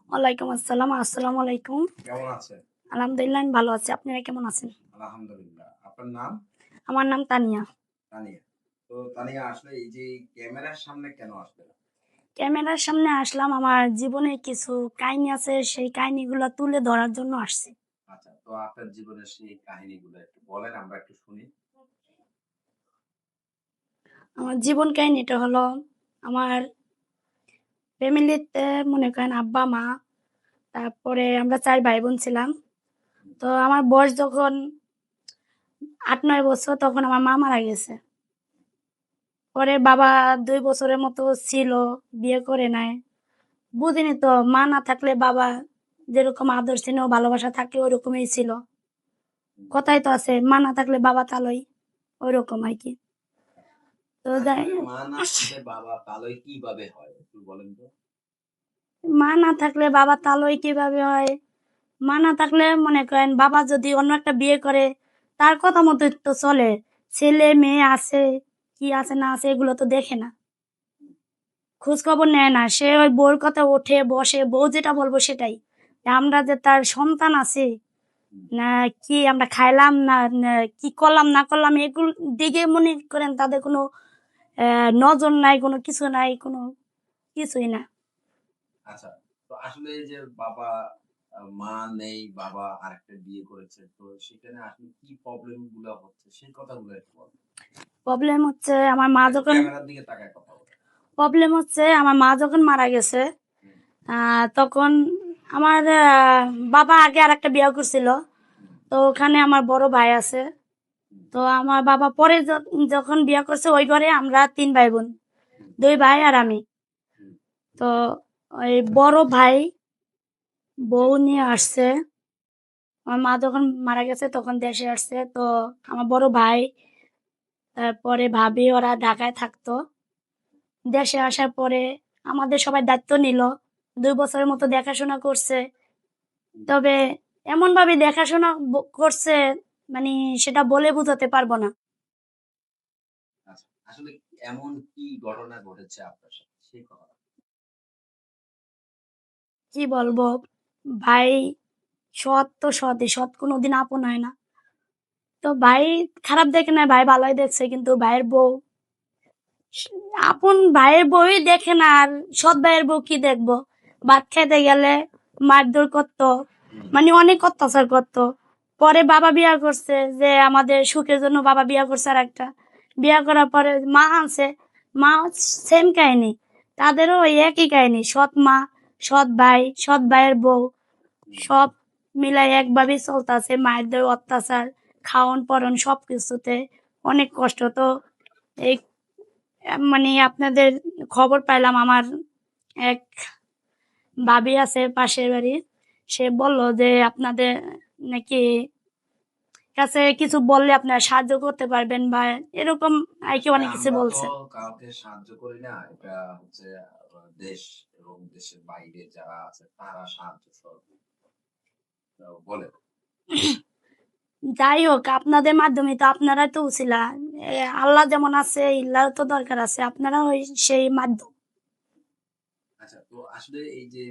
ওয়ালাইকুম আসসালাম। আসসালামু আলাইকুম। কেমন আছেন? আলহামদুলিল্লাহ আমি ভালো আছি। আপনারা কেমন আছেন? আলহামদুলিল্লাহ। আপনার নাম? আমার নাম তানিয়া। তানিয়া। তো তানিয়া আসলে এই যে ক্যামেরার সামনে কেন আসলেন? ক্যামেরার সামনে আসলাম আমার জীবনে কিছু কাহিনী আছে, সেই কাহিনীগুলা তুলে ধরার জন্য আসছি। আচ্ছা, তো আপনার জীবনের সেই কাহিনীগুলো একটু বলেন আমরা একটু শুনি। আমার জীবন কাহিনীটা হলো আমার ফ্যামিলিতে মনে করেন আব্বা-মা, তারপরে আমরা ৪ ভাই-বোন ছিলাম। তো আমার বয়স যখন ৮-৯ বছর তখন আমার মা মারা গেছে। পরে বাবা ২ বছরের মতো ছিল, বিয়ে করে নেয়। বুঝিনি তো মা না থাকলে বাবা যেরকম আদর স্নেহ ভালোবাসা থাকে ওরকমই ছিল। কথাই তো আছে মা না থাকলে বাবা তালই, ওইরকম আর কি। তো যাই আসলে মা না থাকলে বাবা কালোই কিভাবে হয় একটু বলেন তো? মা না থাকলে বাবা তালই কিভাবে হয়? মা না থাকলে মনে করেন বাবা যদি অন্য একটা বিয়ে করে তার কথা মতো তো চলে। ছেলে মেয়ে আছে, কি আছে না আছে এগুলো তো দেখে না। খোঁজ খবর নেয় না। সে ওই বউর কথা ওঠে বসে, বউ যেটা বলবো সেটাই। আমরা যে তার সন্তান আছে হুম, না কি আমরা খাইলাম না কি করলাম না করলাম এগুলো দিকে মনে করেন তাদের কোনো নজর নাই, কোনো কিছু নাই, কোনো কিছুই না। আচ্ছা। তো আসলে এই যে বাবা মা নেই, বাবা আরেকটা বিয়ে করেছে। তো সেখানে আসলে কি প্রবলেম গুলা হচ্ছে সেই কথাগুলো একটু বলেন। প্রবলেম হচ্ছে আমার মা একটু যখন ক্যামেরার দিকে তাকায় কথা বলেন। প্রবলেম হচ্ছে আমার মা যখন মারা গেছে হুম, তখন আমার বাবা আগে আরেকটা বিয়ে করছিল। হুম, তো ওখানে আমার বড় ভাই আছে। হুম, তো আমার বাবা পরে যখন বিয়ে করছে ওই ঘরে আমরা ৩ ভাই বোন, হুম, ২ ভাই আর আমি। হুম, তো ওই বড় ভাই জি, বউ নিয়ে আসছে। আমার মা যখন মারা গেছে তখন দেশে আসছে। তো আমার বড় ভাই, তারপরে ভাবি ওরা ঢাকায় থাকতো। দেশে আসার পরে আমাদের সবাই দায়িত্ব নিল। ২ বছরের মতো দেখাশোনা করছে। হুম। তবে এমনভাবে দেখাশোনা করছে মানে সেটা বলে বোঝাতে পারব না। আচ্ছা। আসলে এমন কি ঘটনা ঘটেছে আপনার সাথে? সেই কথা। কি বলবো? ভাই সৎ তো সৎই, সৎ কোনোদিন আপন হয় না। তো ভাই খারাপ দেখে নাই, ভাই ভালোই দেখছে। কিন্তু ভাইয়ের বউ স- আপন ভাইয়ের বউই দেখে না আর সৎ ভাইয়ের বউ কি দেখবো? ভাত খাইতে গেলে মারধর করতো, হুম, মানে অনেক অত্যাচার করতো। পরে বাবা বিয়া করছে, যে আমাদের সুখের জন্য বাবা বিয়া করছে আর একটা। বিয়া করার পরে মা আনছে, মা সেম কাহিনী, তাদেরও ওই একই কাহিনী। সৎ মা, সৎ ভাই, সৎ ভাইয়ের বউ হুম। সব মিলাই একভাবেই চলতেছে। মায়েদের অত্যাচার, খাওন পরন সবকিছুতে অনেক কষ্ট। তো এই মানে আপনাদের খবর পাইলাম আমার এক ভাবি আছে পাশের বাড়ির, সে বলল যে আপনাদের নাকি কাছে কিছু বললে আপনারা সাহায্য করতে পারবেন বা এরকম আর কি আসলে অনেক কিছু আমরা তো বলছে। কাউকে সাহায্য করি না। এটা হচ্ছে দেশ এবং দেশের বাইরে যারা আছে তারা সাহায্য সহযোগিতা বলে। যাই হোক আপনাদের মাধ্যমে তো আপনারাই তো উছিলা। আল্লাহ যেমন আছে ইল্লাহ তো দরকার আছে, আপনারা ওই সেই মাধ্যম। আচ্ছা, তো আসলে এই যে